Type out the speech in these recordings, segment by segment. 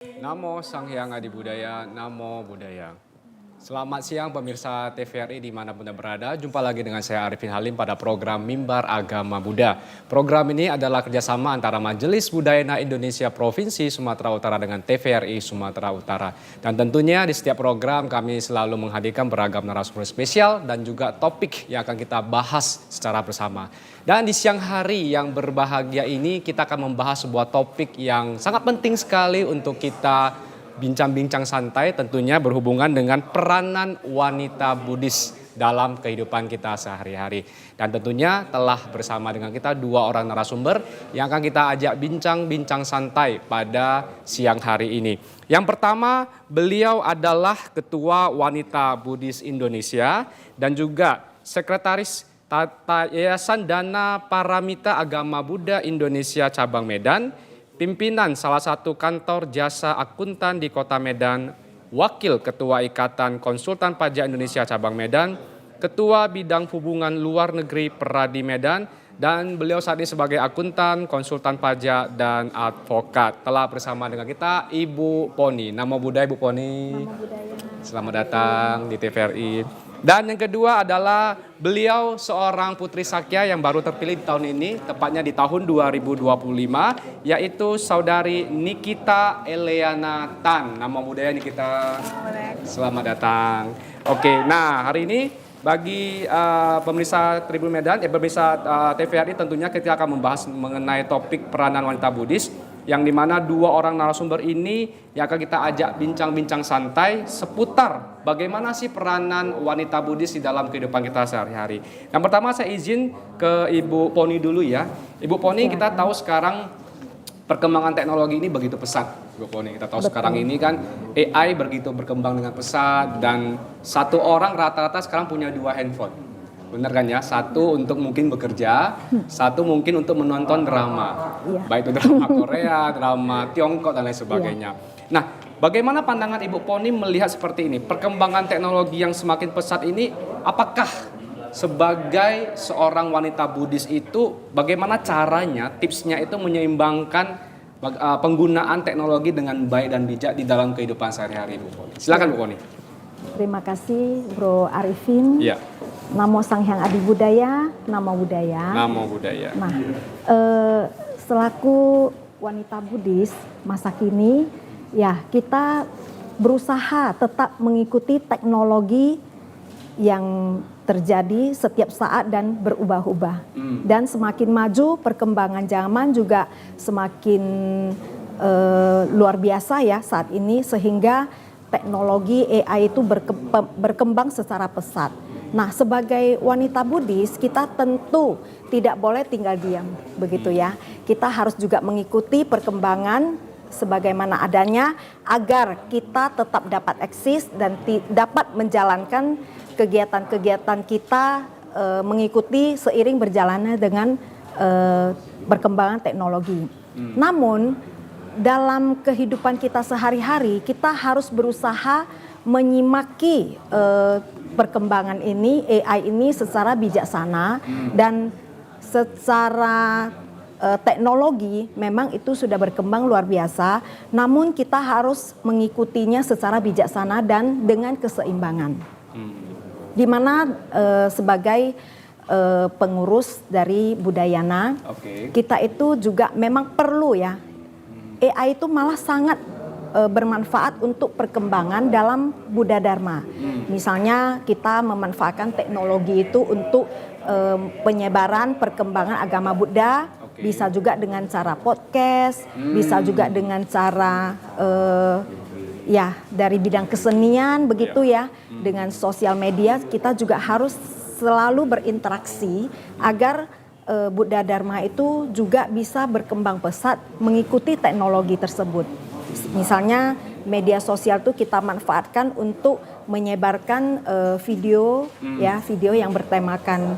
Namo Sang Hyang Adi Budaya, Namo Buddhaya. Selamat siang pemirsa TVRI dimanapun Anda berada. Jumpa lagi dengan saya Arifin Halim pada program Mimbar Agama Buddha. Program ini adalah kerjasama antara Majelis Budayana Indonesia Provinsi Sumatera Utara dengan TVRI Sumatera Utara. Dan tentunya di setiap program kami selalu menghadirkan beragam narasumber spesial dan juga topik yang akan kita bahas secara bersama. Dan di siang hari yang berbahagia ini kita akan membahas sebuah topik yang sangat penting sekali untuk kita bincang-bincang santai, tentunya berhubungan dengan peranan wanita Buddhis dalam kehidupan kita sehari-hari. Dan tentunya telah bersama dengan kita dua orang narasumber yang akan kita ajak bincang-bincang santai pada siang hari ini. Yang pertama, beliau adalah Ketua Wanita Buddhis Indonesia dan juga Sekretaris Yayasan Dana Paramita Agama Buddha Indonesia Cabang Medan, pimpinan salah satu kantor jasa akuntan di Kota Medan, Wakil Ketua Ikatan Konsultan Pajak Indonesia Cabang Medan, Ketua Bidang Hubungan Luar Negeri Peradi Medan, dan beliau saat ini sebagai akuntan, konsultan pajak, dan advokat. Telah bersama dengan kita Ibu Poni. Namo Buddhaya Ibu Poni. Namo Buddhaya. Selamat datang di TVRI. Dan yang kedua adalah beliau seorang putri Sakya yang baru terpilih di tahun ini, tepatnya di tahun 2025, yaitu saudari Nikita Eleana Tan. Nama budaya Nikita. Selamat datang. Oke, nah hari ini bagi pemirsa Tribun Medan, pemirsa TVRI tentunya kita akan membahas mengenai topik peranan wanita Buddhis, yang dimana dua orang narasumber ini yang akan kita ajak bincang-bincang santai seputar bagaimana sih peranan wanita Buddhis di dalam kehidupan kita sehari-hari. Yang pertama saya izin ke Ibu Poni dulu ya. Ibu Poni, kita tahu sekarang perkembangan teknologi ini begitu pesat. Ibu Poni, kita tahu sekarang ini kan AI begitu berkembang dengan pesat dan satu orang rata-rata sekarang punya dua handphone. Benar kan ya? Satu untuk mungkin bekerja, satu mungkin untuk menonton drama. Iya. Baik itu drama Korea, drama Tiongkok dan lain sebagainya. Nah, bagaimana pandangan Ibu Poni melihat seperti ini? Perkembangan teknologi yang semakin pesat ini, apakah sebagai seorang wanita Buddhis itu bagaimana caranya, tipsnya itu menyeimbangkan penggunaan teknologi dengan baik dan bijak di dalam kehidupan sehari-hari, Bu Poni? Silakan Bu Poni. Terima kasih Bro Arifin. Iya. Namo Sang Hyang Adi Budaya, Namo Buddhaya. Namo Buddhaya. Nah, selaku wanita Buddhis masa kini, ya kita berusaha tetap mengikuti teknologi yang terjadi setiap saat dan berubah-ubah. Dan semakin maju perkembangan zaman juga semakin luar biasa ya saat ini, sehingga teknologi AI itu berkembang secara pesat. Nah, sebagai wanita Buddhis kita tentu tidak boleh tinggal diam, begitu ya. Kita harus juga mengikuti perkembangan sebagaimana adanya agar kita tetap dapat eksis dan dapat menjalankan kegiatan-kegiatan kita mengikuti seiring berjalannya dengan perkembangan teknologi. Namun dalam kehidupan kita sehari-hari kita harus berusaha menyimaki perkembangan ini, AI ini secara bijaksana dan secara teknologi memang itu sudah berkembang luar biasa, namun kita harus mengikutinya secara bijaksana dan dengan keseimbangan. Di mana sebagai pengurus dari Budayana, kita itu juga memang perlu ya, AI itu malah sangat bermanfaat untuk perkembangan dalam Buddha Dharma. Misalnya kita memanfaatkan teknologi itu untuk penyebaran perkembangan agama Buddha, bisa juga dengan cara podcast, bisa juga dengan cara ya dari bidang kesenian begitu ya, dengan sosial media kita juga harus selalu berinteraksi agar Buddha Dharma itu juga bisa berkembang pesat mengikuti teknologi tersebut. Misalnya media sosial itu kita manfaatkan untuk menyebarkan video ya, video yang bertemakan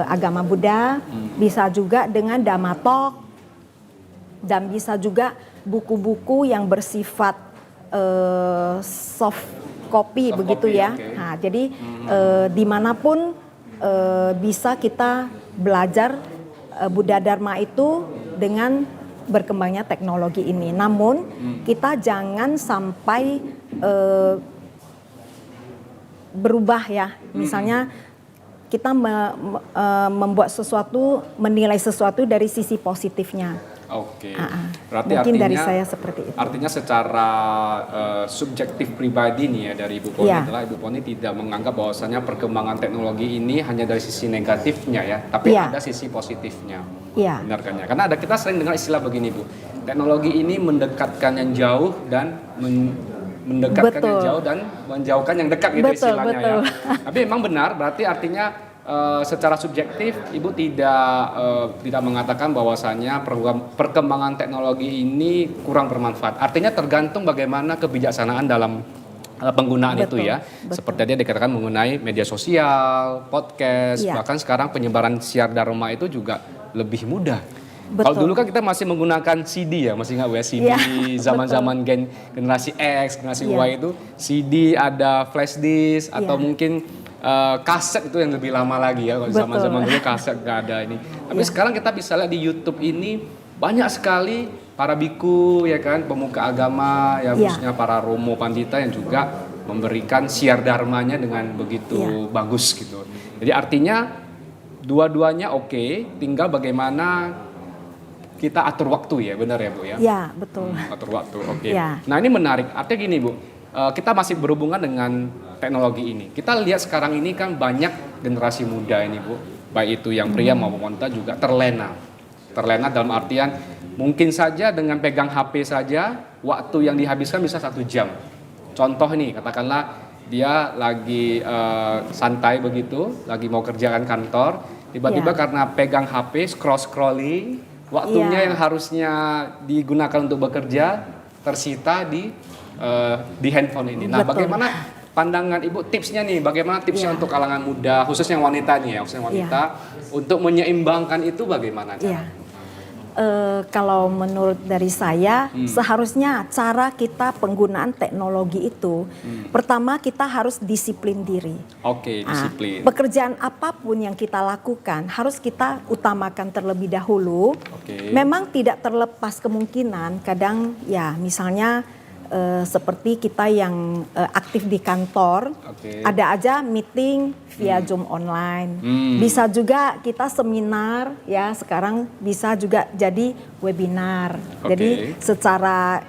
agama Buddha, bisa juga dengan Dhamma Talk, dan bisa juga buku-buku yang bersifat soft copy begitu ya. Nah, jadi dimanapun bisa kita belajar Buddha Dharma itu dengan berkembangnya teknologi ini. Namun kita jangan sampai berubah ya. Misalnya kita membuat sesuatu, menilai sesuatu dari sisi positifnya. Oke. Berarti mungkin artinya, dari saya seperti itu. Artinya secara subjektif pribadi nih ya dari Ibu Poni adalah Ibu Poni tidak menganggap bahwasanya perkembangan teknologi ini hanya dari sisi negatifnya ya, tapi ada sisi positifnya. Benar kan ya? Karena kita sering dengar istilah begini Bu, teknologi ini mendekatkan yang jauh dan mendekatkan yang jauh dan menjauhkan yang dekat gitu istilahnya ya. Tapi memang benar, berarti artinya secara subjektif Ibu tidak mengatakan bahwasannya perkembangan teknologi ini kurang bermanfaat. Artinya tergantung bagaimana kebijaksanaan dalam penggunaan itu ya. Seperti tadi dikatakan mengenai media sosial, podcast, bahkan sekarang penyebaran siar dharma itu juga lebih mudah. Kalau dulu kan kita masih menggunakan CD ya, masih nggak ya CD zaman-zaman generasi X, generasi Y itu CD ada flash disk atau mungkin kaset itu yang lebih lama lagi ya. Kalau zaman-zaman dulu kaset nggak ada ini. Tapi sekarang kita bisa lihat di YouTube ini banyak sekali para biku ya kan, pemuka agama ya, khususnya para romo pandita yang juga memberikan siar dharmanya dengan begitu bagus gitu. Jadi artinya dua-duanya oke, tinggal bagaimana kita atur waktu ya, benar ya Bu ya? Iya, betul. Atur waktu, oke. Nah ini menarik, artinya gini Bu, kita masih berhubungan dengan teknologi ini. Kita lihat sekarang ini kan banyak generasi muda ini Bu, baik itu yang pria maupun wanita juga terlena. Terlena dalam artian mungkin saja dengan pegang HP saja, waktu yang dihabiskan bisa 1 jam. Contoh nih, katakanlah dia lagi santai begitu, lagi mau kerjakan kantor, tiba-tiba karena pegang HP, scrolling, waktunya yang harusnya digunakan untuk bekerja tersita di handphone ini. Nah, bagaimana pandangan Ibu, tipsnya nih, bagaimana tipsnya untuk kalangan muda, khususnya wanita nih ya, khususnya wanita, untuk menyeimbangkan itu bagaimana? Kalau menurut dari saya, seharusnya cara kita penggunaan teknologi itu, pertama kita harus disiplin diri. Oke, disiplin. Pekerjaan apapun yang kita lakukan harus kita utamakan terlebih dahulu. Memang tidak terlepas kemungkinan, kadang ya misalnya seperti kita yang aktif di kantor, ada aja meeting via Zoom online. Bisa juga kita seminar ya, sekarang bisa juga jadi webinar. Jadi secara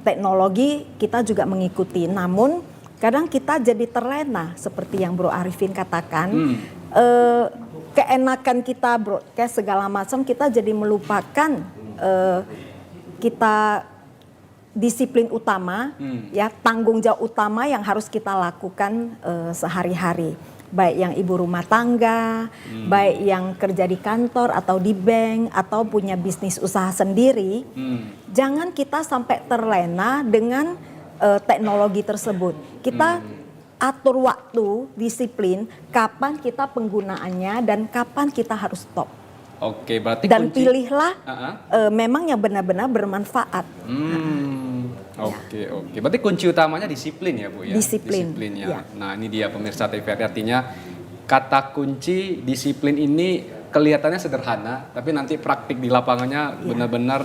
teknologi kita juga mengikuti. Namun kadang kita jadi terlena seperti yang Bro Arifin katakan. Keenakan kita broadcast segala macam, kita jadi melupakan kita disiplin utama, ya tanggung jawab utama yang harus kita lakukan sehari-hari. Baik yang ibu rumah tangga, baik yang kerja di kantor atau di bank atau punya bisnis usaha sendiri, jangan kita sampai terlena dengan teknologi tersebut. Kita atur waktu, disiplin, kapan kita penggunaannya dan kapan kita harus stop. Oke, berarti dan pilihlah memang yang benar-benar bermanfaat. Oke. Berarti kunci utamanya disiplin ya Bu ya? Disiplin ya. Nah ini dia pemirsa TVRI, artinya kata kunci disiplin ini kelihatannya sederhana, tapi nanti praktik di lapangannya benar-benar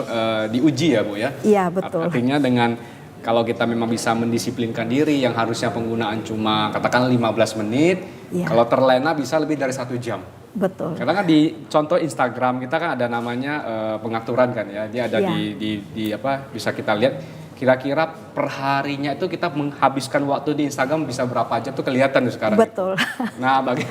diuji ya Bu ya? Iya betul. Artinya dengan kalau kita memang bisa mendisiplinkan diri yang harusnya penggunaan cuma katakan 15 menit, kalau terlena bisa lebih dari 1 jam. Betul. Karena kan di contoh Instagram kita kan ada namanya pengaturan kan ya, dia ada di apa bisa kita lihat kira-kira perharinya itu kita menghabiskan waktu di Instagram bisa berapa jam tuh kelihatan tuh sekarang. Betul. Nah bagi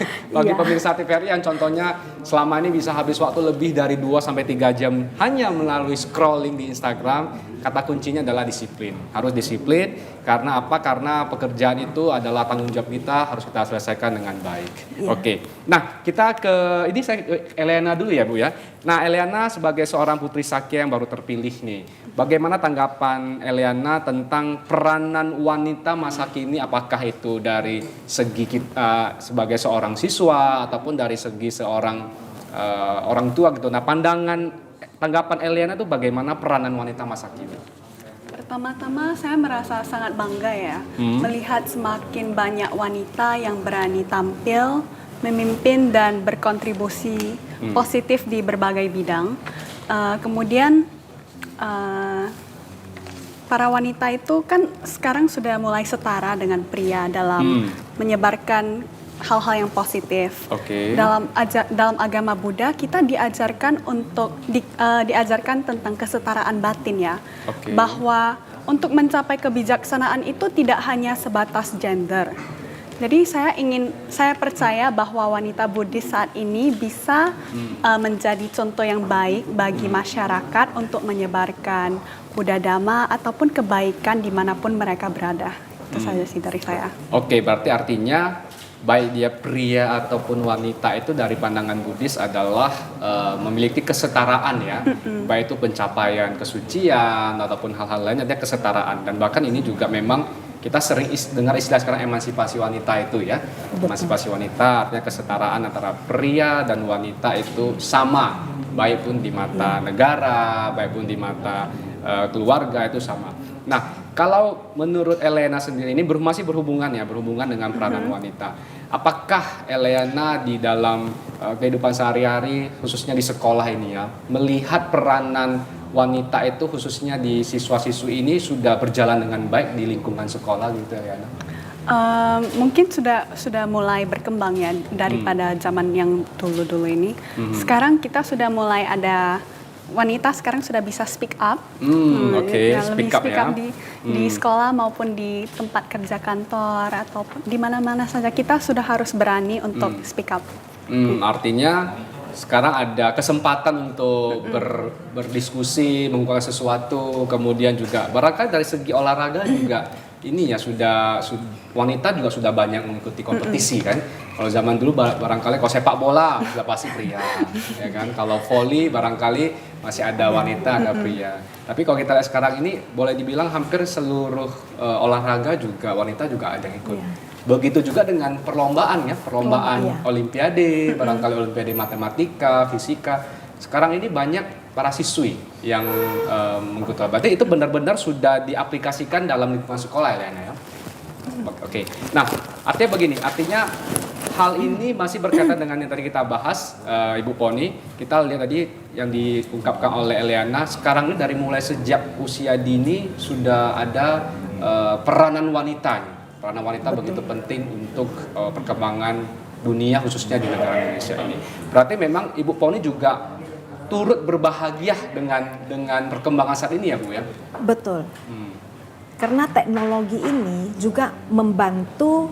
pemirsa TVRI yang contohnya selama ini bisa habis waktu lebih dari 2-3 jam hanya melalui scrolling di Instagram, kata kuncinya adalah disiplin. Harus disiplin karena apa? Karena pekerjaan itu adalah tanggung jawab kita, harus kita selesaikan dengan baik. Oke. Nah kita ke ini saya Eliana dulu ya Bu ya. Nah Eliana sebagai seorang putri Sakya yang baru terpilih nih, bagaimana tanggapan Eliana tentang peranan wanita masa kini, apakah itu dari segi kita sebagai seorang siswa ataupun dari segi seorang orang tua gitu. Nah tanggapan Eliana itu bagaimana peranan wanita masa kini? Pertama-tama saya merasa sangat bangga ya melihat semakin banyak wanita yang berani tampil, memimpin dan berkontribusi positif di berbagai bidang. Kemudian para wanita itu kan sekarang sudah mulai setara dengan pria dalam menyebarkan hal-hal yang positif. Oke. Dalam agama Buddha kita diajarkan diajarkan tentang kesetaraan batin ya. Oke. Bahwa untuk mencapai kebijaksanaan itu tidak hanya sebatas gender. Jadi saya percaya bahwa wanita Buddhis saat ini bisa menjadi contoh yang baik bagi masyarakat untuk menyebarkan Buddha Dhamma ataupun kebaikan dimanapun mereka berada. Itu saja sih dari saya. Oke, berarti artinya baik dia pria ataupun wanita itu dari pandangan Buddhis adalah memiliki kesetaraan ya, baik itu pencapaian kesucian ataupun hal-hal lain, ada kesetaraan. Dan bahkan ini juga memang kita sering dengar istilah sekarang emansipasi wanita itu ya. Emansipasi wanita artinya kesetaraan antara pria dan wanita itu sama, baik pun di mata negara, baik pun di mata keluarga itu sama. Nah, kalau menurut Eliana sendiri ini masih berhubungan dengan peranan wanita. Apakah Eliana di dalam kehidupan sehari-hari, khususnya di sekolah ini ya, melihat peranan wanita itu khususnya di siswa-siswi ini sudah berjalan dengan baik di lingkungan sekolah gitu Eliana? Mungkin sudah mulai berkembang ya daripada zaman yang dulu-dulu ini. Sekarang kita sudah mulai ada wanita sekarang sudah bisa speak up, speak up ya. Di sekolah maupun di tempat kerja kantor atau di mana-mana saja kita sudah harus berani untuk speak up. Artinya sekarang ada kesempatan untuk berdiskusi, mengungkapkan sesuatu, kemudian juga barangkali dari segi olahraga juga ini ya sudah wanita juga sudah banyak mengikuti kompetisi kan. Kalau zaman dulu barangkali kalau sepak bola sudah pasti pria, ya kan. Kalau voli barangkali masih ada wanita, ada pria. Tapi kalau kita lihat sekarang ini boleh dibilang hampir seluruh olahraga juga wanita juga ada yang ikut. Begitu juga dengan perlombaan ya, perlombaan olimpiade, barangkali olimpiade matematika, fisika. Sekarang ini banyak para siswi yang mengikuti. Berarti itu benar-benar sudah diaplikasikan dalam lingkungan sekolah ya, Lena ya. Oke. Nah, artinya begini, artinya hal ini masih berkaitan dengan yang tadi kita bahas, Ibu Poni. Kita lihat tadi yang diungkapkan oleh Eliana, sekarang ini dari mulai sejak usia dini sudah ada peranan wanita. Peranan wanita begitu penting untuk perkembangan dunia khususnya di negara Indonesia ini. Berarti memang Ibu Poni juga turut berbahagia dengan perkembangan saat ini ya Bu ya? Betul. Karena teknologi ini juga membantu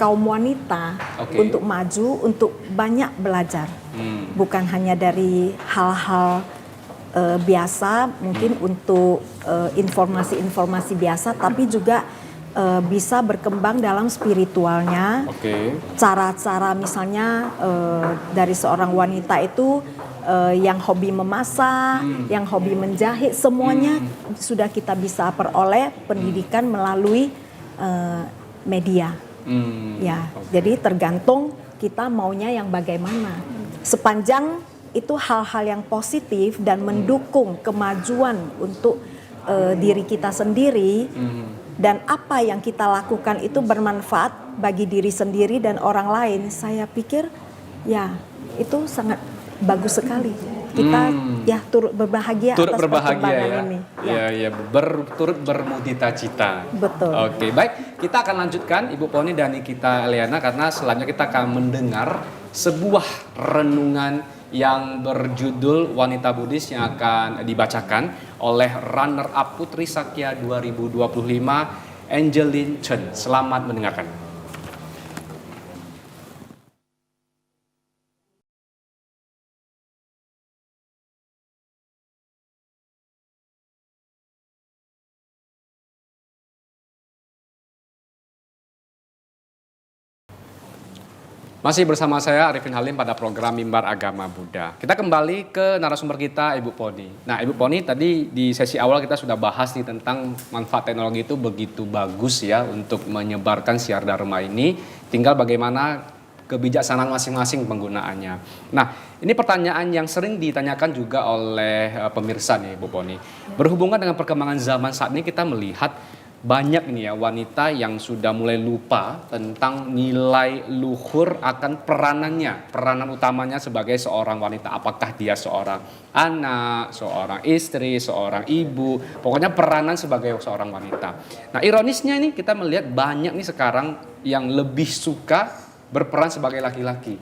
kaum wanita untuk maju, untuk banyak belajar. Bukan hanya dari hal-hal biasa, mungkin untuk informasi-informasi biasa, tapi juga bisa berkembang dalam spiritualnya. Cara-cara misalnya dari seorang wanita itu yang hobi memasak, yang hobi menjahit, semuanya sudah kita bisa peroleh pendidikan melalui media. Jadi tergantung kita maunya yang bagaimana. Sepanjang itu hal-hal yang positif dan mendukung kemajuan untuk diri kita sendiri, dan apa yang kita lakukan itu bermanfaat bagi diri sendiri dan orang lain, saya pikir ya itu sangat bagus sekali. Kita ya turut berbahagia atas perkembangan ini. Turut bermudita cita. Betul. Oke, baik. Kita akan lanjutkan Ibu Poni dan kita Eliana karena selanjutnya kita akan mendengar sebuah renungan yang berjudul Wanita Buddhis yang akan dibacakan oleh runner-up Putri Sakya 2025 Angeline Chen. Selamat mendengarkan. Masih bersama saya Arifin Halim pada program Mimbar Agama Buddha. Kita kembali ke narasumber kita Ibu Poni. Nah Ibu Poni tadi di sesi awal kita sudah bahas nih tentang manfaat teknologi itu begitu bagus ya untuk menyebarkan siar dharma ini. Tinggal bagaimana kebijaksanaan masing-masing penggunaannya. Nah ini pertanyaan yang sering ditanyakan juga oleh pemirsa nih Ibu Poni. Berhubungan dengan perkembangan zaman saat ini kita melihat banyak nih ya wanita yang sudah mulai lupa tentang nilai luhur akan peranan utamanya sebagai seorang wanita. Apakah dia seorang anak, seorang istri, seorang ibu, pokoknya peranan sebagai seorang wanita. Nah, ironisnya ini kita melihat banyak nih sekarang yang lebih suka berperan sebagai laki-laki.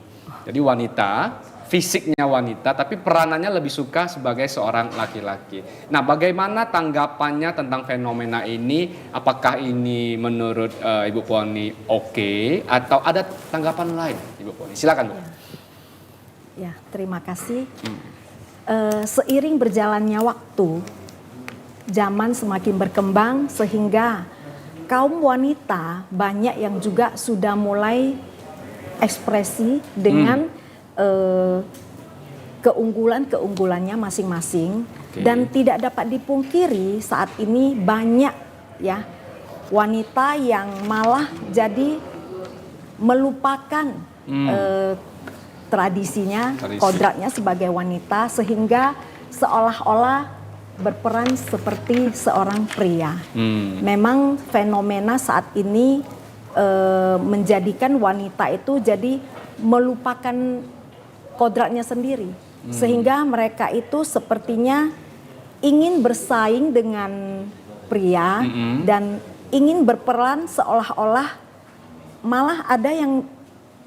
Jadi wanita, fisiknya wanita, tapi peranannya lebih suka sebagai seorang laki-laki. Nah, bagaimana tanggapannya tentang fenomena ini? Apakah ini menurut Ibu Poni oke, atau ada tanggapan lain, Ibu Poni? Silakan, Bu. Ya, terima kasih. Seiring berjalannya waktu, zaman semakin berkembang sehingga kaum wanita banyak yang juga sudah mulai ekspresi dengan keunggulannya masing-masing. Dan tidak dapat dipungkiri saat ini banyak ya wanita yang malah jadi melupakan tradisinya, kodratnya sebagai wanita, sehingga seolah-olah berperan seperti seorang pria. Memang fenomena saat ini menjadikan wanita itu jadi melupakan kodratnya sendiri, sehingga mereka itu sepertinya ingin bersaing dengan pria dan ingin berperan seolah-olah malah ada yang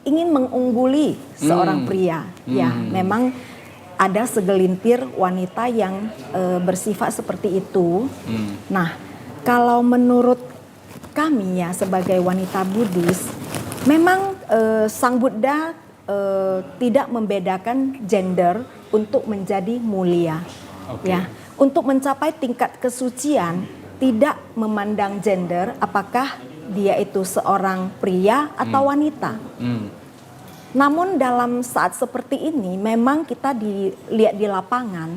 ingin mengungguli seorang pria. Ya, memang ada segelintir wanita yang bersifat seperti itu. Nah, kalau menurut kami ya sebagai wanita Buddhis, memang Sang Buddha tidak membedakan gender untuk menjadi mulia. Ya, untuk mencapai tingkat kesucian tidak memandang gender, apakah dia itu seorang pria atau wanita. Namun dalam saat seperti ini memang kita dilihat di lapangan,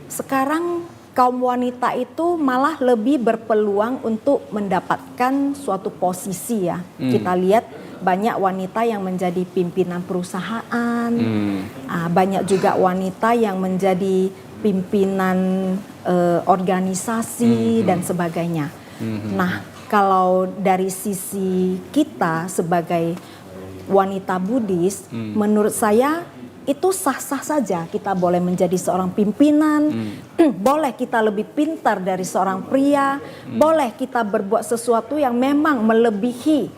sekarang kaum wanita itu malah lebih berpeluang untuk mendapatkan suatu posisi ya. Kita lihat banyak wanita yang menjadi pimpinan perusahaan, banyak juga wanita yang menjadi pimpinan organisasi dan sebagainya. Nah, kalau dari sisi kita sebagai wanita Buddhis, menurut saya itu sah-sah saja kita boleh menjadi seorang pimpinan, boleh kita lebih pintar dari seorang pria, boleh kita berbuat sesuatu yang memang melebihi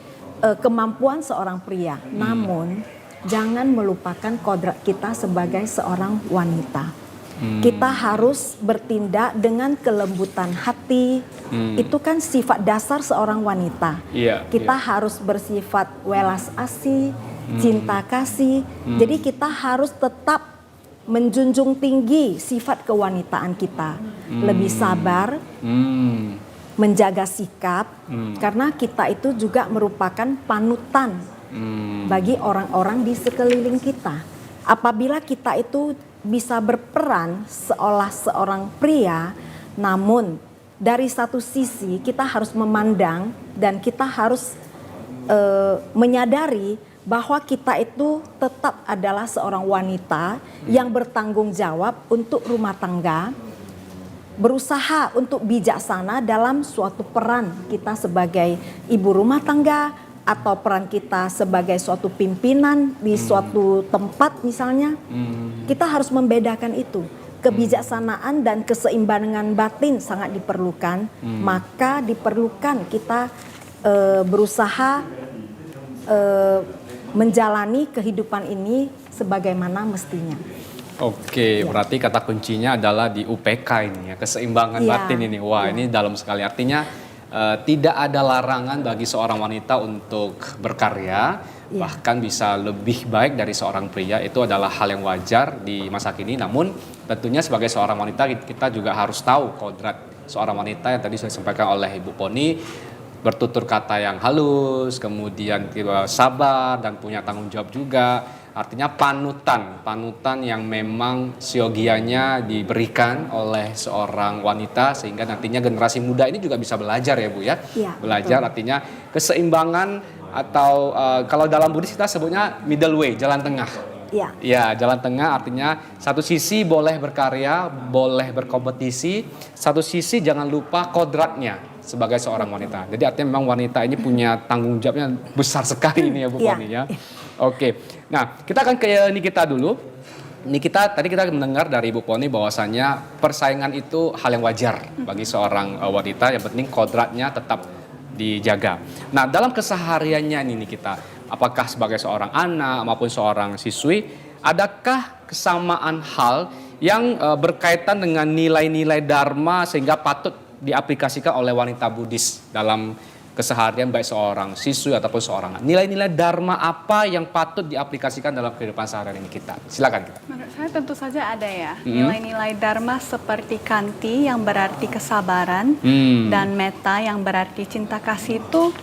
kemampuan seorang pria. Namun jangan melupakan kodrat kita sebagai seorang wanita. Kita harus bertindak dengan kelembutan hati. Itu kan sifat dasar seorang wanita. Kita harus bersifat welas asih, cinta kasih. Jadi kita harus tetap menjunjung tinggi sifat kewanitaan kita. Lebih sabar, menjaga sikap, karena kita itu juga merupakan panutan bagi orang-orang di sekeliling kita. Apabila kita itu bisa berperan seolah seorang pria, namun dari satu sisi kita harus memandang dan kita harus menyadari bahwa kita itu tetap adalah seorang wanita yang bertanggung jawab untuk rumah tangga, berusaha untuk bijaksana dalam suatu peran kita sebagai ibu rumah tangga atau peran kita sebagai suatu pimpinan di suatu tempat misalnya. Kita harus membedakan itu. Kebijaksanaan dan keseimbangan batin sangat diperlukan. Maka diperlukan kita berusaha menjalani kehidupan ini sebagaimana mestinya. Oke, berarti kata kuncinya adalah di UPK ini ya, keseimbangan batin ini. Wah, ini dalam sekali. Artinya tidak ada larangan bagi seorang wanita untuk berkarya, bahkan bisa lebih baik dari seorang pria. Itu adalah hal yang wajar di masa kini. Namun tentunya sebagai seorang wanita kita juga harus tahu kodrat seorang wanita yang tadi sudah disampaikan oleh Ibu Poni, bertutur kata yang halus, kemudian sabar dan punya tanggung jawab juga. Artinya panutan yang memang siogianya diberikan oleh seorang wanita, sehingga nantinya generasi muda ini juga bisa belajar ya Bu ya. Belajar betul. Artinya keseimbangan atau kalau dalam Buddhis kita sebutnya middle way, jalan tengah. Ya, jalan tengah artinya satu sisi boleh berkarya, boleh berkompetisi, satu sisi jangan lupa kodratnya. sebagai seorang wanita. Jadi artinya memang wanita ini punya tanggung jawabnya besar sekali ini ya Bu Iya. Poni ya. Oke, nah kita akan ke Nikita dulu. Nikita, tadi kita mendengar dari Ibu Poni bahwasannya persaingan itu hal yang wajar bagi seorang wanita, yang penting kodratnya tetap dijaga. Nah dalam kesehariannya ini Nikita, apakah sebagai seorang anak maupun seorang siswi, adakah kesamaan hal yang berkaitan dengan nilai-nilai Dharma sehingga patut diaplikasikan oleh wanita Buddhis dalam keseharian baik seorang siswi ataupun seorang anak? Nilai-nilai Dharma apa yang patut diaplikasikan dalam kehidupan sehari-hari ini kita? Silakan kita. Menurut saya tentu saja ada ya. Nilai-nilai Dharma seperti Kanti yang berarti kesabaran dan Metta yang berarti cinta kasih itu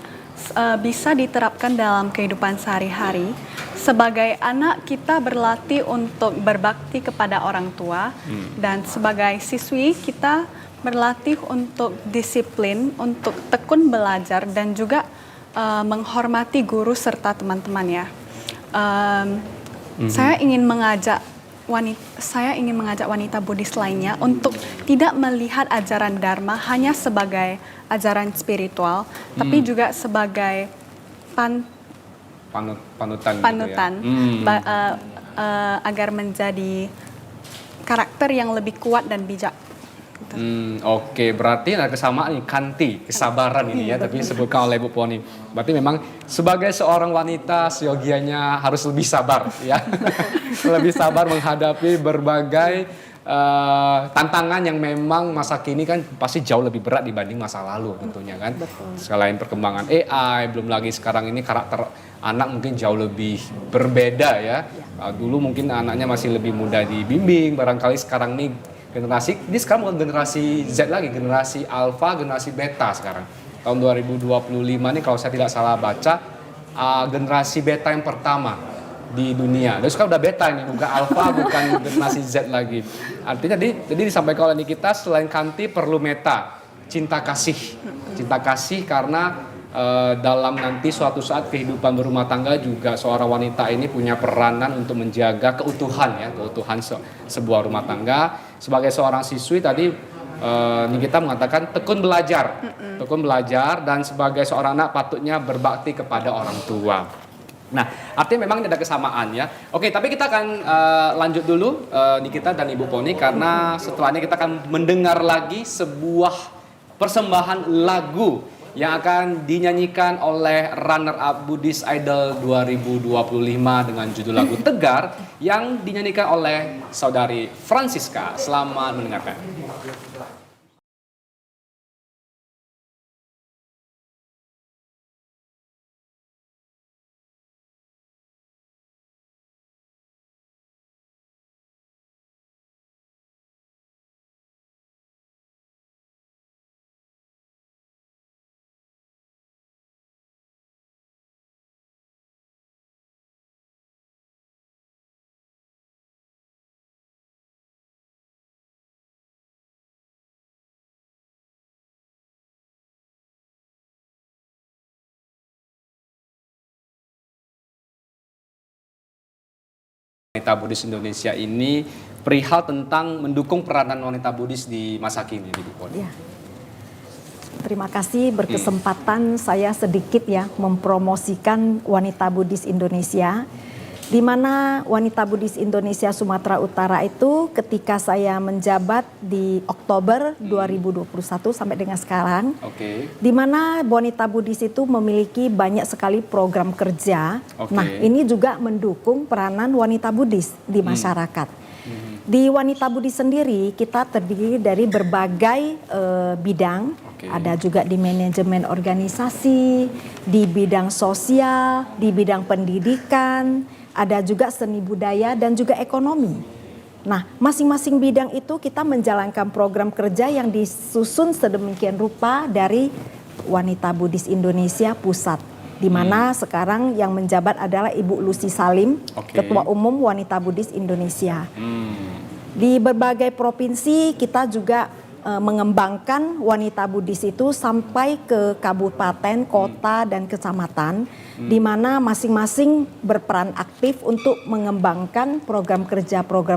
bisa diterapkan dalam kehidupan sehari-hari. Sebagai anak kita berlatih untuk berbakti kepada orang tua dan sebagai siswi kita berlatih untuk disiplin, untuk tekun belajar dan juga menghormati guru serta teman-teman ya. Saya ingin mengajak wanita Buddhis lainnya untuk tidak melihat ajaran Dharma hanya sebagai ajaran spiritual, tapi juga sebagai Panutan. panutan Gitu ya. agar menjadi karakter yang lebih kuat dan bijak. Oke, berarti ada kesamaan nih, Kanti, kesabaran ini ya, tapi disebutkan oleh Bu Poni. Berarti memang sebagai seorang wanita seyogianya harus lebih sabar ya. Lebih sabar menghadapi berbagai tantangan yang memang masa kini kan pasti jauh lebih berat dibanding masa lalu tentunya kan. Selain perkembangan AI, belum lagi sekarang ini karakter anak mungkin jauh lebih berbeda ya. Dulu mungkin anaknya masih lebih mudah dibimbing, barangkali sekarang nih ini sekarang bukan generasi Z lagi, generasi Alpha, generasi Beta sekarang. Tahun 2025 nih kalau saya tidak salah baca, generasi Beta yang pertama di dunia. Dan sekarang udah Beta ini, bukan Alpha, bukan generasi Z lagi. Artinya jadi disampaikan oleh kita selain Kanti perlu Meta, cinta kasih. Cinta kasih karena dalam nanti suatu saat kehidupan berumah tangga juga seorang wanita ini punya peranan untuk menjaga keutuhan ya, keutuhan sebuah rumah tangga. Sebagai seorang siswi tadi Nikita mengatakan tekun belajar dan sebagai seorang anak patutnya berbakti kepada orang tua. Nah, artinya memang ada kesamaan ya. Oke, tapi kita akan lanjut dulu Nikita dan Ibu Poni karena setelah ini kita akan mendengar lagi sebuah persembahan lagu yang akan dinyanyikan oleh runner-up Buddhist Idol 2025 dengan judul lagu Tegar yang dinyanyikan oleh saudari Francisca. Selamat mendengarkan. Wanita Buddhis Indonesia ini perihal tentang mendukung peranan wanita Buddhis di masa kini di Poni. Ya. Terima kasih berkesempatan saya sedikit ya mempromosikan wanita Buddhis Indonesia. Di mana wanita Buddhis Indonesia Sumatera Utara itu ketika saya menjabat di Oktober 2021 sampai dengan sekarang. Oke. Di mana wanita Buddhis itu memiliki banyak sekali program kerja. Oke. Nah, ini juga mendukung peranan wanita Buddhis di masyarakat. Di wanita Buddhis sendiri kita terdiri dari berbagai bidang. Oke. Ada juga di manajemen organisasi, di bidang sosial, di bidang pendidikan, ada juga seni budaya dan juga ekonomi. Nah, masing-masing bidang itu kita menjalankan program kerja yang disusun sedemikian rupa dari Wanita Buddhis Indonesia Pusat, di mana sekarang yang menjabat adalah Ibu Lucy Salim, Oke. Ketua Umum Wanita Buddhis Indonesia. Di berbagai provinsi kita juga mengembangkan wanita Buddhis itu sampai ke kabupaten, kota, dan kecamatan, di mana masing-masing berperan aktif untuk mengembangkan program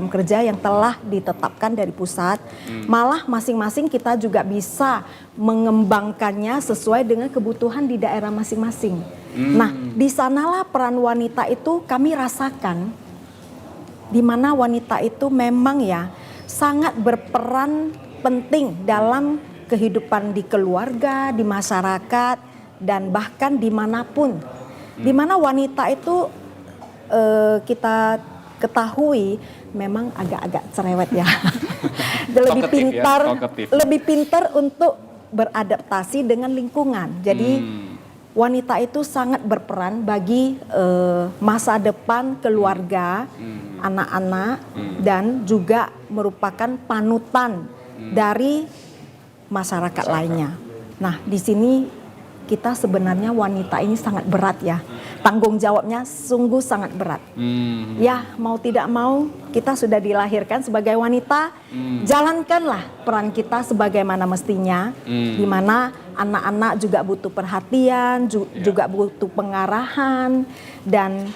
kerja yang telah ditetapkan dari pusat. Malah masing-masing kita juga bisa mengembangkannya sesuai dengan kebutuhan di daerah masing-masing. Nah, di sanalah peran wanita itu kami rasakan, di mana wanita itu memang ya sangat berperan penting dalam kehidupan di keluarga, di masyarakat, dan bahkan dimanapun. Di mana wanita itu kita ketahui memang agak-agak cerewet ya. Lebih pintar untuk beradaptasi dengan lingkungan. Jadi wanita itu sangat berperan bagi masa depan keluarga, anak-anak, dan juga merupakan panutan dari masyarakat lainnya. Nah, di sini kita sebenarnya wanita ini sangat berat ya. Tanggung jawabnya sungguh sangat berat. Ya, mau tidak mau kita sudah dilahirkan sebagai wanita, jalankanlah peran kita sebagaimana mestinya, di mana anak-anak juga butuh perhatian, juga butuh pengarahan, dan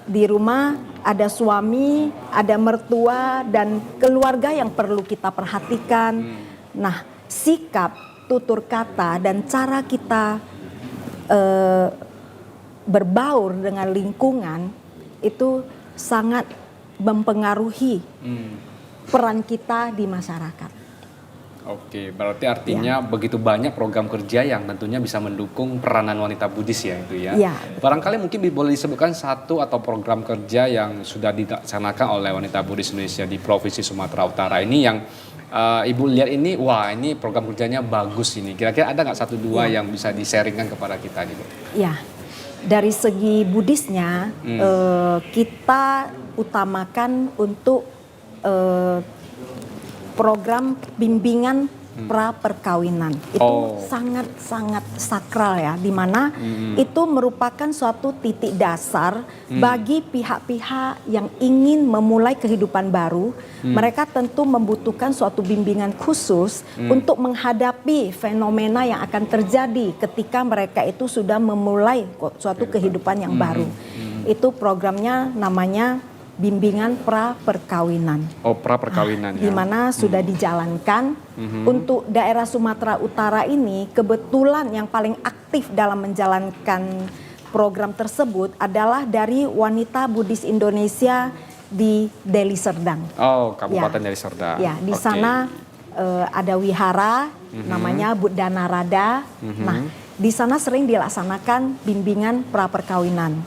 di rumah ada suami, ada mertua, dan keluarga yang perlu kita perhatikan. Nah, sikap, tutur kata, dan cara kita berbaur dengan lingkungan itu sangat mempengaruhi peran kita di masyarakat. Oke, berarti artinya begitu banyak program kerja yang tentunya bisa mendukung peranan wanita Buddhis ya itu ya. Ya. Barangkali mungkin boleh disebutkan satu atau program kerja yang sudah dilaksanakan oleh wanita Buddhis Indonesia di Provinsi Sumatera Utara ini yang Ibu lihat ini, wah ini program kerjanya bagus ini. Kira-kira ada nggak satu dua yang bisa di-sharingkan kepada kita nih Bu? Ya, dari segi Buddhisnya kita utamakan untuk program bimbingan pra perkawinan. Itu sangat-sangat sakral ya, di mana itu merupakan suatu titik dasar bagi pihak-pihak yang ingin memulai kehidupan baru. Mereka tentu membutuhkan suatu bimbingan khusus untuk menghadapi fenomena yang akan terjadi ketika mereka itu sudah memulai suatu kehidupan yang baru. Itu programnya namanya bimbingan pra perkawinan. Oh, pra perkawinan ya. Di mana sudah dijalankan. Untuk daerah Sumatera Utara ini kebetulan yang paling aktif dalam menjalankan program tersebut adalah dari wanita Buddhis Indonesia di Deli Serdang. Oh, Kabupaten Deli Serdang. Ya, di sana ada wihara namanya Buddha Narada. Nah, di sana sering dilaksanakan bimbingan pra perkawinan.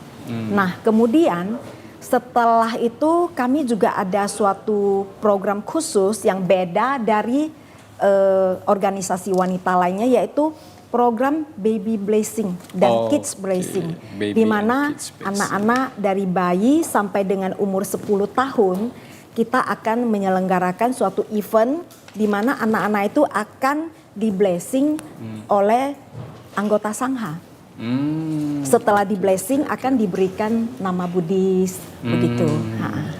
Nah, kemudian setelah itu kami juga ada suatu program khusus yang beda dari organisasi wanita lainnya, yaitu program Baby Blessing dan Kids Blessing. Di mana anak-anak dari bayi sampai dengan umur 10 tahun kita akan menyelenggarakan suatu event di mana anak-anak itu akan di blessing oleh anggota sangha. Setelah di blessing akan diberikan nama Buddhis begitu.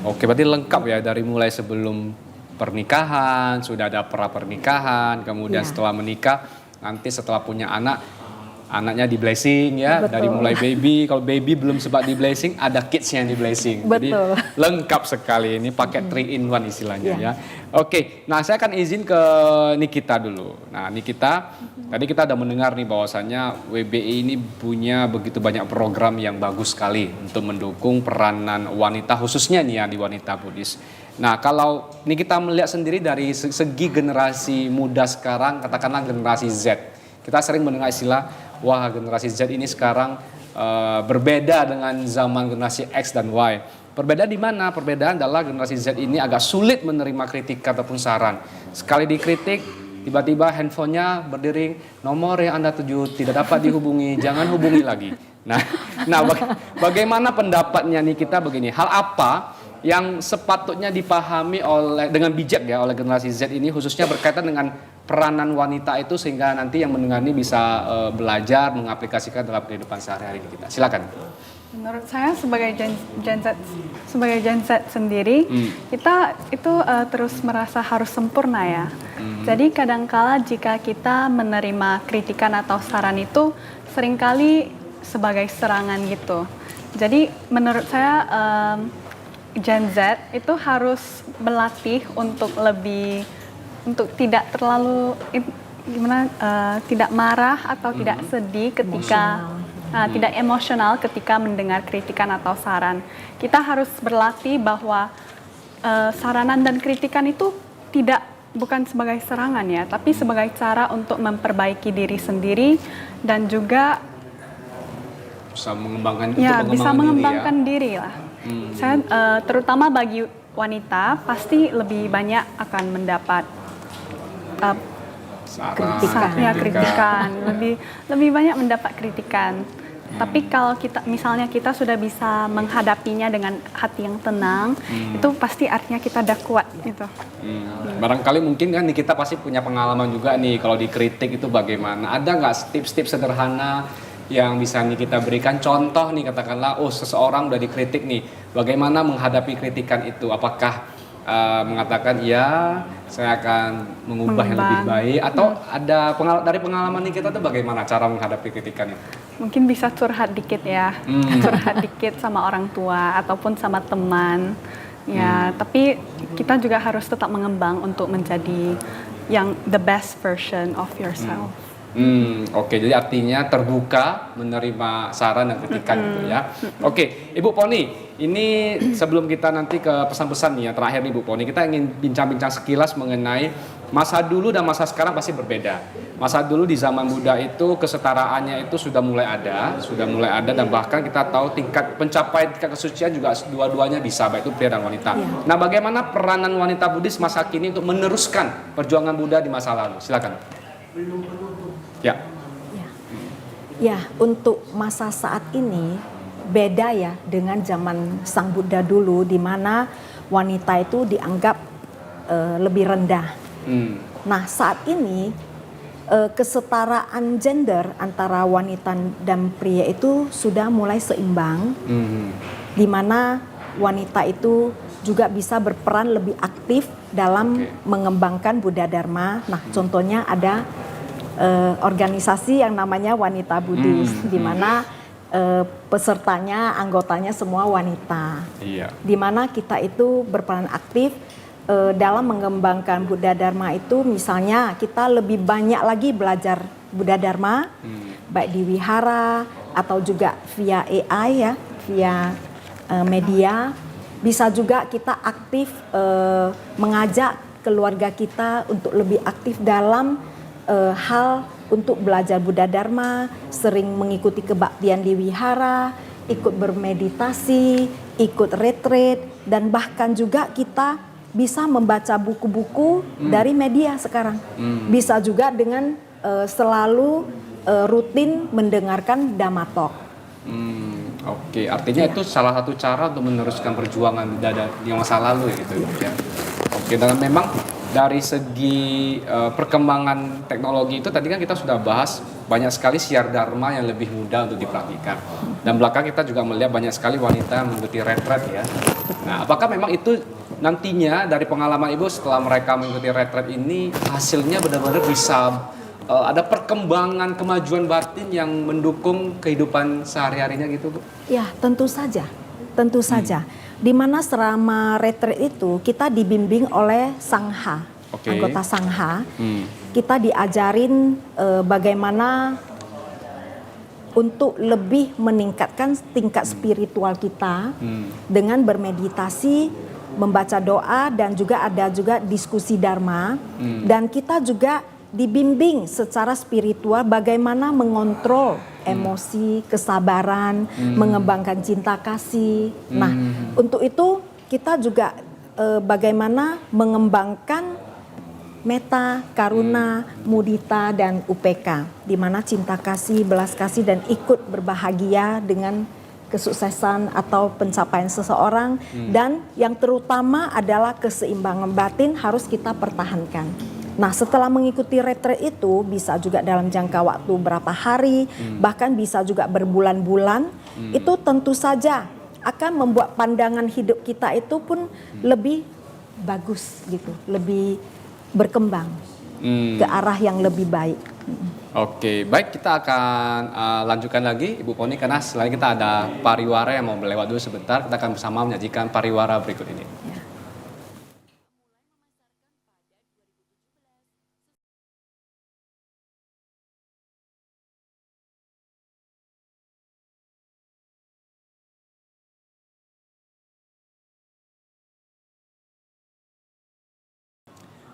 Oke, berarti lengkap ya dari mulai sebelum pernikahan, sudah ada pra pernikahan, kemudian setelah menikah, nanti setelah punya anak, anaknya di blessing ya. Betul. Dari mulai baby, kalau baby belum sempat di blessing, ada kidsnya yang di blessing. Jadi lengkap sekali, ini pakai 3 in 1 istilahnya ya. Oke, nah saya akan izin ke Nikita dulu. Nah Nikita, tadi kita udah mendengar nih bahwasannya WBI ini punya begitu banyak program yang bagus sekali untuk mendukung peranan wanita, khususnya nih ya di wanita Buddhis. Nah kalau Nikita melihat sendiri dari segi generasi muda sekarang, katakanlah generasi Z, kita sering mendengar istilah, wah generasi Z ini sekarang berbeda dengan zaman generasi X dan Y. Perbedaan di mana? Perbedaan adalah generasi Z ini agak sulit menerima kritik ataupun saran. Sekali dikritik, tiba-tiba handphonenya berdering, nomor yang Anda tuju tidak dapat dihubungi, jangan hubungi lagi. Nah bagaimana pendapatnya nih kita begini, hal apa yang sepatutnya dipahami dengan bijak ya oleh generasi Z ini, khususnya berkaitan dengan peranan wanita itu sehingga nanti yang mendengar ini bisa belajar, mengaplikasikan dalam kehidupan sehari-hari kita. Silakan. Menurut saya sebagai Gen Z sendiri, kita itu terus merasa harus sempurna ya. Jadi kadangkala jika kita menerima kritikan atau saran itu seringkali sebagai serangan gitu. Jadi menurut saya Gen Z itu harus berlatih untuk tidak terlalu tidak marah atau tidak sedih ketika tidak emosional ketika mendengar kritikan atau saran. Kita harus berlatih bahwa saranan dan kritikan itu bukan sebagai serangan ya, tapi sebagai cara untuk memperbaiki diri sendiri dan juga bisa mengembangkan bisa mengembangkan diri lah. Saya terutama bagi wanita pasti lebih banyak akan mendapat kritikan, lebih banyak mendapat kritikan. Tapi kalau misalnya kita sudah bisa menghadapinya dengan hati yang tenang, itu pasti artinya kita udah kuat gitu. Barangkali mungkin kan kita pasti punya pengalaman juga nih kalau dikritik itu bagaimana. Ada nggak tips-tips sederhana yang bisa nih kita berikan contoh nih, katakanlah seseorang udah dikritik nih, bagaimana menghadapi kritikan itu? Apakah mengatakan ya saya akan mengubah yang lebih baik, atau ada dari pengalaman nih kita tuh bagaimana cara menghadapi kritikan itu? Mungkin bisa curhat dikit ya, curhat dikit sama orang tua ataupun sama teman ya. Tapi kita juga harus tetap mengembang untuk menjadi the best version of yourself. Oke, jadi artinya terbuka menerima saran dan kritikan gitu ya. Oke, Ibu Poni, ini sebelum kita nanti ke pesan-pesan nih yang terakhir nih Bu Poni, kita ingin bincang-bincang sekilas mengenai masa dulu dan masa sekarang pasti berbeda. Masa dulu di zaman Buddha itu kesetaraannya itu sudah mulai ada dan bahkan kita tahu tingkat kesucian juga dua-duanya bisa, baik itu pria dan wanita. Nah, bagaimana peranan wanita Buddhis masa kini untuk meneruskan perjuangan Buddha di masa lalu? Silakan. Ya, untuk masa saat ini beda ya dengan zaman Sang Buddha dulu, di mana wanita itu dianggap lebih rendah. Nah, saat ini kesetaraan gender antara wanita dan pria itu sudah mulai seimbang, di mana wanita itu juga bisa berperan lebih aktif dalam mengembangkan Buddha Dharma. Nah, contohnya ada organisasi yang namanya Wanita Buddhis, di mana pesertanya, anggotanya semua wanita. Di mana kita itu berperan aktif dalam mengembangkan Buddha Dharma itu, misalnya kita lebih banyak lagi belajar Buddha Dharma, baik di wihara atau juga via AI ya, via media. Bisa juga kita aktif mengajak keluarga kita untuk lebih aktif dalam hal untuk belajar Buddha Dharma, sering mengikuti kebaktian di wihara, ikut bermeditasi, ikut retreat, dan bahkan juga kita bisa membaca buku-buku dari media sekarang. Bisa juga dengan selalu rutin mendengarkan Dhamma Talk. Oke, artinya itu salah satu cara untuk meneruskan perjuangan di masa lalu gitu ya. Oke, dan memang dari segi perkembangan teknologi itu tadi kan kita sudah bahas banyak sekali siar dharma yang lebih mudah untuk diperhatikan. Dan belakang kita juga melihat banyak sekali wanita yang mengikuti retret ya. Nah, apakah memang itu nantinya dari pengalaman Ibu setelah mereka mengikuti retret ini hasilnya benar-benar bisa ada perkembangan kemajuan batin yang mendukung kehidupan sehari-harinya gitu Bu? Ya, tentu saja. Tentu saja. Di mana selama retreat itu kita dibimbing oleh Sangha, anggota Sangha. Kita diajarin bagaimana untuk lebih meningkatkan tingkat spiritual kita dengan bermeditasi, membaca doa, dan juga ada diskusi dharma. Dan kita juga dibimbing secara spiritual bagaimana mengontrol emosi, kesabaran, mengembangkan cinta kasih. Nah, untuk itu kita juga bagaimana mengembangkan metta, karuna, mudita, dan upeka, di mana cinta kasih, belas kasih, dan ikut berbahagia dengan kesuksesan atau pencapaian seseorang. Dan yang terutama adalah keseimbangan batin harus kita pertahankan. Nah, setelah mengikuti retreat itu bisa juga dalam jangka waktu berapa hari, bahkan bisa juga berbulan-bulan. Itu tentu saja akan membuat pandangan hidup kita itu pun lebih bagus gitu, lebih berkembang ke arah yang lebih baik. Oke, baik, kita akan lanjutkan lagi Ibu Poni, karena selain kita ada pariwara yang mau melewat dulu sebentar, kita akan bersama menyajikan pariwara berikut ini. Ya.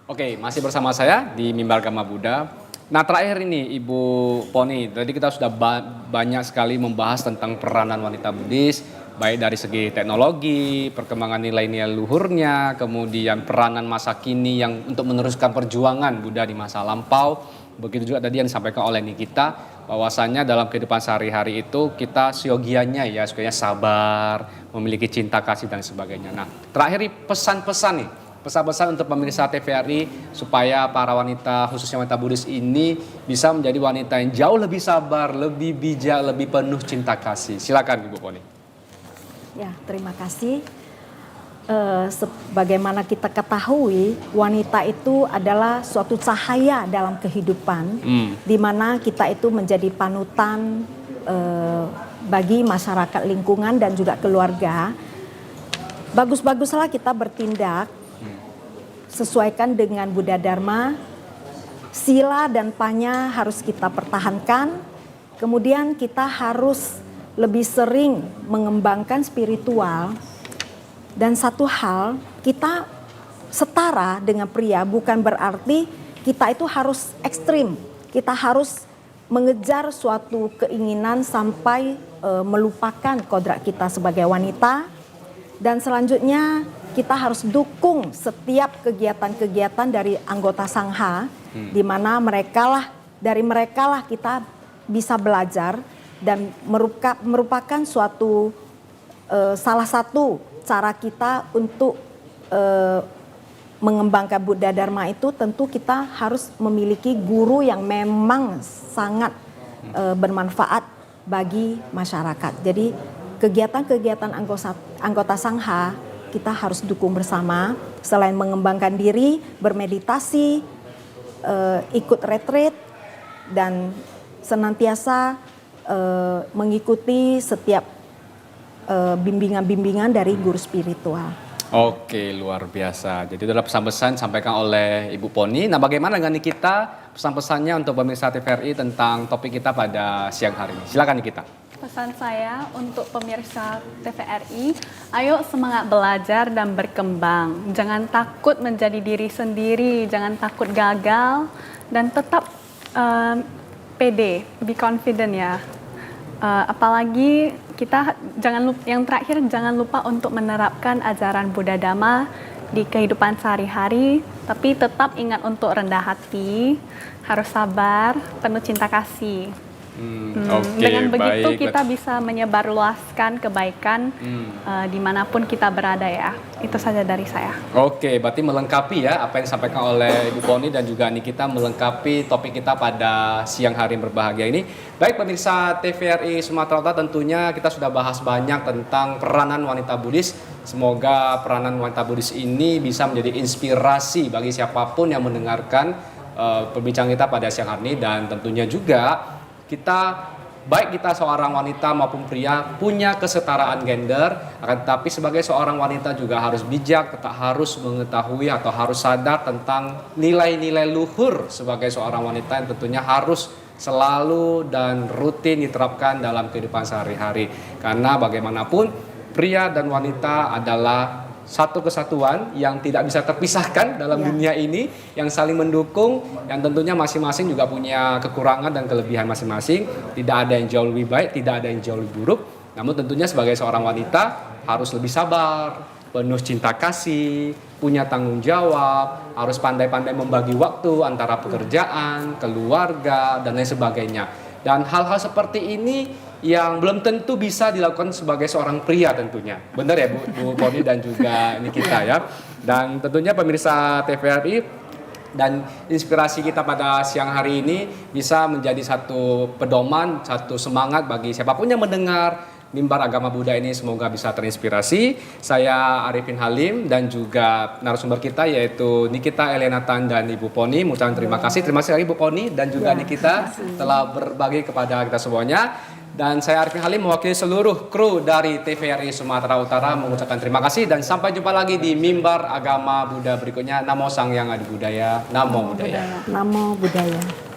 Oke, masih bersama saya di Mimbar Agama Buddha. Nah, terakhir ini Ibu Poni, tadi kita sudah banyak sekali membahas tentang peranan wanita Buddhis, baik dari segi teknologi, perkembangan nilai-nilai luhurnya, kemudian peranan masa kini yang untuk meneruskan perjuangan Buddha di masa lampau. Begitu juga tadi yang disampaikan oleh Nikita, bahwasannya dalam kehidupan sehari-hari itu kita siogianya ya, supaya sabar, memiliki cinta kasih dan sebagainya. Nah, terakhir pesan-pesan nih. Pesan-pesan untuk pemirsa TVRI supaya para wanita, khususnya wanita Buddhis ini bisa menjadi wanita yang jauh lebih sabar, lebih bijak, lebih penuh cinta kasih. Silakan Ibu Poni. Ya, terima kasih. Sebagaimana kita ketahui, wanita itu adalah suatu cahaya dalam kehidupan, di mana kita itu menjadi panutan bagi masyarakat lingkungan dan juga keluarga. Bagus-baguslah kita bertindak sesuaikan dengan Buddha Dharma, sila dan panya harus kita pertahankan. Kemudian kita harus lebih sering mengembangkan spiritual. Dan satu hal, kita setara dengan pria bukan berarti kita itu harus ekstrim. Kita harus mengejar suatu keinginan sampai melupakan kodrat kita sebagai wanita. Dan selanjutnya kita harus dukung setiap kegiatan-kegiatan dari anggota Sangha, di mana dari mereka lah kita bisa belajar dan merupakan suatu salah satu cara kita untuk mengembangkan Buddha Dharma itu. Tentu kita harus memiliki guru yang memang sangat bermanfaat bagi masyarakat. Jadi kegiatan-kegiatan anggota Sangha kita harus dukung bersama, selain mengembangkan diri, bermeditasi, ikut retreat, dan senantiasa mengikuti setiap bimbingan-bimbingan dari guru spiritual. Oke, luar biasa. Jadi itu adalah pesan-pesan disampaikan oleh Ibu Poni. Nah, bagaimana dengan Nikita pesan-pesannya untuk pemirsa TVRI tentang topik kita pada siang hari ini? Silakan Nikita. Pesan saya untuk pemirsa TVRI, ayo semangat belajar dan berkembang. Jangan takut menjadi diri sendiri, jangan takut gagal, dan tetap pede, be confident ya. Apalagi kita yang terakhir jangan lupa untuk menerapkan ajaran Buddha Dhamma di kehidupan sehari-hari, tapi tetap ingat untuk rendah hati, harus sabar, penuh cinta kasih. Dengan begitu baik. kita bisa menyebarluaskan kebaikan dimanapun kita berada ya. Itu saja dari saya. Oke, berarti melengkapi ya apa yang disampaikan oleh Ibu Poni dan juga Nikita, melengkapi topik kita pada siang hari yang berbahagia ini. Baik pemirsa TVRI Sumatera Utara, tentunya kita sudah bahas banyak tentang peranan wanita Buddhis. Semoga peranan wanita Buddhis ini bisa menjadi inspirasi bagi siapapun yang mendengarkan perbincangan kita pada siang hari ini. Dan tentunya juga baik kita seorang wanita maupun pria punya kesetaraan gender, akan tetapi sebagai seorang wanita juga harus bijak, tetap harus mengetahui atau harus sadar tentang nilai-nilai luhur sebagai seorang wanita yang tentunya harus selalu dan rutin diterapkan dalam kehidupan sehari-hari. Karena bagaimanapun pria dan wanita adalah satu kesatuan yang tidak bisa terpisahkan dalam dunia ini, yang saling mendukung, yang tentunya masing-masing juga punya kekurangan dan kelebihan masing-masing. Tidak ada yang jauh lebih baik, tidak ada yang jauh lebih buruk. Namun tentunya sebagai seorang wanita harus lebih sabar, penuh cinta kasih, punya tanggung jawab, harus pandai-pandai membagi waktu antara pekerjaan, keluarga, dan lain sebagainya. Dan hal-hal seperti ini yang belum tentu bisa dilakukan sebagai seorang pria tentunya. Benar ya Bu Poni dan juga Nikita ya. Dan tentunya pemirsa TVRI dan inspirasi kita pada siang hari ini bisa menjadi satu pedoman, satu semangat bagi siapapun yang mendengar Mimbar Agama Buddha ini semoga bisa terinspirasi. Saya Arifin Halim dan juga narasumber kita yaitu Nikita Elena Tan dan Ibu Poni. Mengucapkan terima kasih. Terima kasih lagi Ibu Poni dan juga Nikita telah berbagi kepada kita semuanya. Dan saya Arifin Halim mewakili seluruh kru dari TVRI Sumatera Utara mengucapkan terima kasih dan sampai jumpa lagi di Mimbar Agama Buddha berikutnya. Namo Sang Yang Adi Budaya, Namo Buddhaya. Namo Buddhaya.